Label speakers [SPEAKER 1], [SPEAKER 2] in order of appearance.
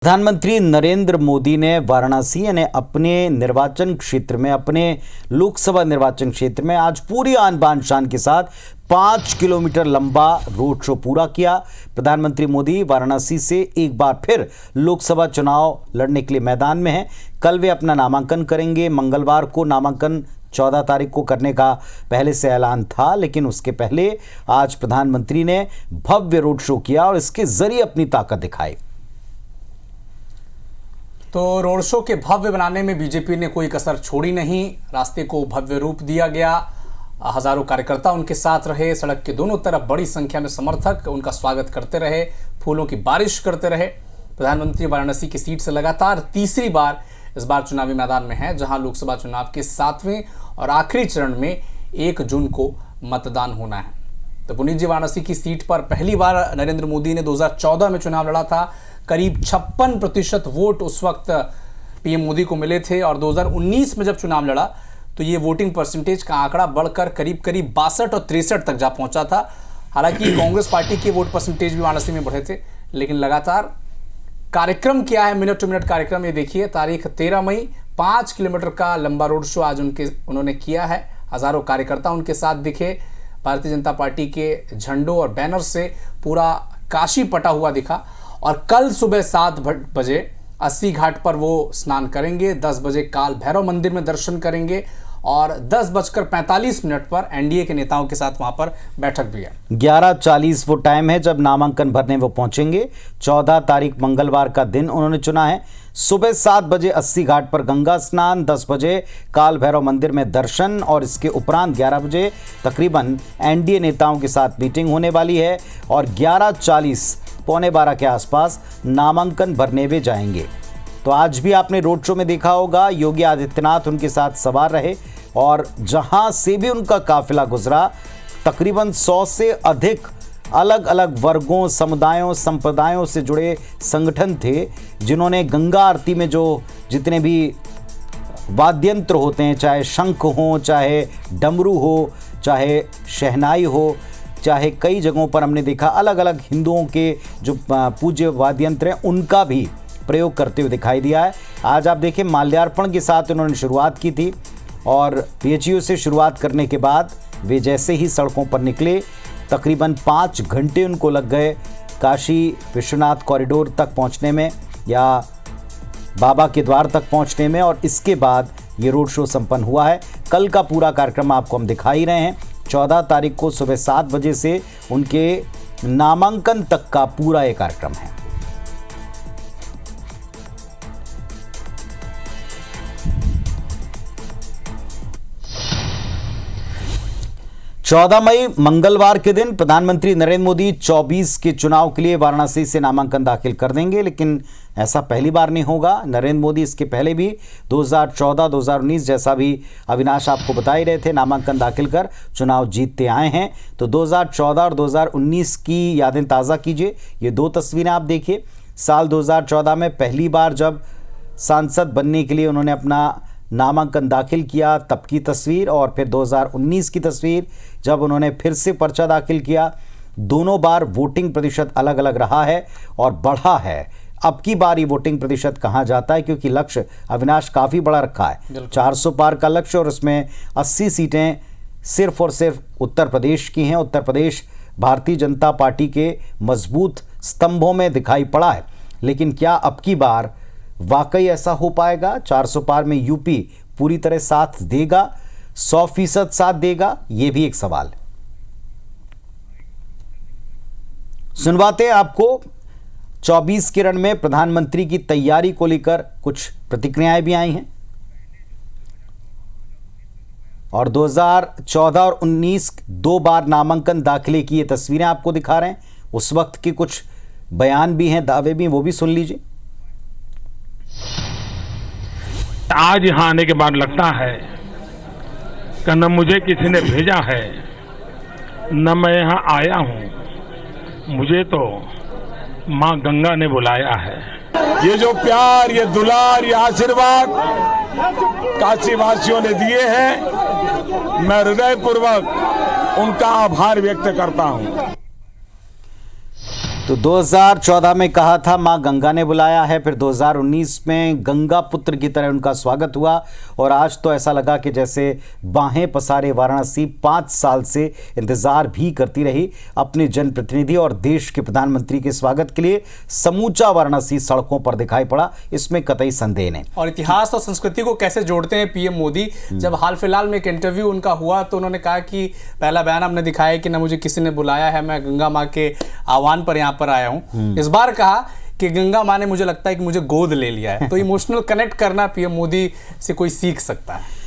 [SPEAKER 1] प्रधानमंत्री नरेंद्र मोदी ने वाराणसी यानी अपने निर्वाचन क्षेत्र में, अपने लोकसभा निर्वाचन क्षेत्र में आज पूरी आन बान शान के साथ 5 किलोमीटर लंबा रोड शो पूरा किया। प्रधानमंत्री मोदी वाराणसी से एक बार फिर लोकसभा चुनाव लड़ने के लिए मैदान में हैं। कल वे अपना नामांकन करेंगे। मंगलवार को नामांकन 14 तारीख को करने का पहले से ऐलान था, लेकिन उसके पहले आज प्रधानमंत्री ने भव्य रोड शो किया और इसके जरिए अपनी ताकत दिखाई।
[SPEAKER 2] तो रोड शो के भव्य बनाने में बीजेपी ने कोई कसर छोड़ी नहीं। रास्ते को भव्य रूप दिया गया। हजारों कार्यकर्ता उनके साथ रहे। सड़क के दोनों तरफ बड़ी संख्या में समर्थक उनका स्वागत करते रहे, फूलों की बारिश करते रहे। प्रधानमंत्री वाराणसी की सीट से लगातार तीसरी बार इस बार चुनावी मैदान में है, जहां लोकसभा चुनाव के 7वें और आखिरी चरण में 1 जून को मतदान होना है। तो पुनीत जी, वाराणसी की सीट पर पहली बार नरेंद्र मोदी ने 2014 में चुनाव लड़ा था। करीब 56% वोट उस वक्त पीएम मोदी को मिले थे और 2019 में जब चुनाव लड़ा तो ये वोटिंग परसेंटेज का आंकड़ा बढ़कर करीब 62 और 63 तक जा पहुंचा था। हालांकि कांग्रेस पार्टी के वोट परसेंटेज भी वाराणसी में बढ़े थे, लेकिन लगातार कार्यक्रम क्या है, मिनट टू मिनट कार्यक्रम ये देखिए। तारीख 13 मई 5 किलोमीटर का लंबा रोड शो आज उन्होंने किया है। हजारों कार्यकर्ता उनके साथ दिखे। भारतीय जनता पार्टी के झंडों और बैनर से पूरा काशी पटा हुआ दिखा। और कल सुबह 7 बजे 80 घाट पर वो स्नान करेंगे। 10 बजे काल भैरव मंदिर में दर्शन करेंगे और 10:45 पर एनडीए के नेताओं के साथ वहां पर बैठक भी है।
[SPEAKER 1] 11:40 वो टाइम है जब नामांकन भरने वो पहुंचेंगे। 14 तारीख मंगलवार का दिन उन्होंने चुना है। सुबह 7 बजे 80 घाट पर गंगा स्नान, 10 बजे काल भैरव मंदिर में दर्शन और इसके उपरांत 11 बजे तकरीबन एनडीए नेताओं के साथ मीटिंग होने वाली है और 11:40 पौने 12 के आसपास नामांकन भरने वे जाएंगे। तो आज भी आपने रोड शो में देखा होगा, योगी आदित्यनाथ उनके साथ सवार रहे और जहां से भी उनका काफिला गुजरा, तकरीबन 100 से अधिक अलग अलग वर्गों, समुदायों, संप्रदायों से जुड़े संगठन थे, जिन्होंने गंगा आरती में जो जितने भी वाद्यंत्र होते हैं, चाहे शंख हो, चाहे डमरू हो, चाहे शहनाई हो, चाहे कई जगहों पर हमने देखा अलग अलग हिंदुओं के जो पूज्य वाद्यंत्र हैं उनका भी प्रयोग करते हुए दिखाई दिया है। आज आप देखें, माल्यार्पण के साथ उन्होंने शुरुआत की थी और पीएचयू से शुरुआत करने के बाद वे जैसे ही सड़कों पर निकले, तकरीबन 5 घंटे उनको लग गए काशी विश्वनाथ कॉरिडोर तक पहुंचने में या बाबा के द्वार तक पहुंचने में, और इसके बाद ये रोड शो संपन्न हुआ है। कल का पूरा कार्यक्रम आपको हम दिखा ही रहे हैं। 14 तारीख को सुबह 7 बजे से उनके नामांकन तक का पूरा ये कार्यक्रम है। चौदह मई मंगलवार के दिन प्रधानमंत्री नरेंद्र मोदी 24 के चुनाव के लिए वाराणसी से नामांकन दाखिल कर देंगे, लेकिन ऐसा पहली बार नहीं होगा। नरेंद्र मोदी इसके पहले भी 2014, 2019 जैसा भी अविनाश आपको बता ही रहे थे, नामांकन दाखिल कर चुनाव जीतते आए हैं। तो 2014 और 2019 की यादें ताज़ा कीजिए। ये 2 तस्वीरें आप देखिए। साल 2014 में पहली बार जब सांसद बनने के लिए उन्होंने अपना नामांकन दाखिल किया, तब की तस्वीर, और फिर 2019 की तस्वीर जब उन्होंने फिर से पर्चा दाखिल किया। दोनों बार वोटिंग प्रतिशत अलग अलग रहा है और बढ़ा है। अब की बार ये वोटिंग प्रतिशत कहाँ जाता है, क्योंकि लक्ष्य अविनाश काफ़ी बड़ा रखा है, 400 पार का लक्ष्य, और उसमें 80 सीटें सिर्फ और सिर्फ उत्तर प्रदेश की हैं। उत्तर प्रदेश भारतीय जनता पार्टी के मजबूत स्तंभों में दिखाई पड़ा है, लेकिन क्या अब की बार वाकई ऐसा हो पाएगा? 400 पार में यूपी पूरी तरह साथ देगा, 100% साथ देगा? ये भी एक सवाल है। सुनवाते हैं आपको 24 के रण में प्रधानमंत्री की तैयारी को लेकर कुछ प्रतिक्रियाएं भी आई हैं, और 2014 और 19 2 बार नामांकन दाखिले की ये तस्वीरें आपको दिखा रहे हैं। उस वक्त के कुछ बयान भी हैं, दावे भी, वो भी सुन लीजिए।
[SPEAKER 3] आज यहाँ आने के बाद लगता है कि न मुझे किसी ने भेजा है, न मैं यहाँ आया हूँ, मुझे तो माँ गंगा ने बुलाया है।
[SPEAKER 4] ये जो प्यार, ये दुलार, ये आशीर्वाद काशी वासियों ने दिए हैं, मैं हृदयपूर्वक उनका आभार व्यक्त करता हूँ।
[SPEAKER 1] तो 2014 में कहा था मां गंगा ने बुलाया है, फिर 2019 में गंगा पुत्र की तरह उनका स्वागत हुआ और आज तो ऐसा लगा कि जैसे बाहें पसारे वाराणसी 5 साल से इंतजार भी करती रही अपने जनप्रतिनिधि और देश के प्रधानमंत्री के स्वागत के लिए। समूचा वाराणसी सड़कों पर दिखाई पड़ा, इसमें कतई संदेह नहीं।
[SPEAKER 2] और इतिहास और संस्कृति को कैसे जोड़ते हैं पीएम मोदी। जब हाल फिलहाल में एक इंटरव्यू उनका हुआ तो उन्होंने कहा कि पहला बयान हमने दिखाया कि ना मुझे किसी ने बुलाया है, मैं गंगा माँ के आह्वान पर यहाँ पर आया हूँ। इस बार कहा कि गंगा माँ ने मुझे लगता है कि मुझे गोद ले लिया है। तो इमोशनल कनेक्ट करना पीएम मोदी से कोई सीख सकता है।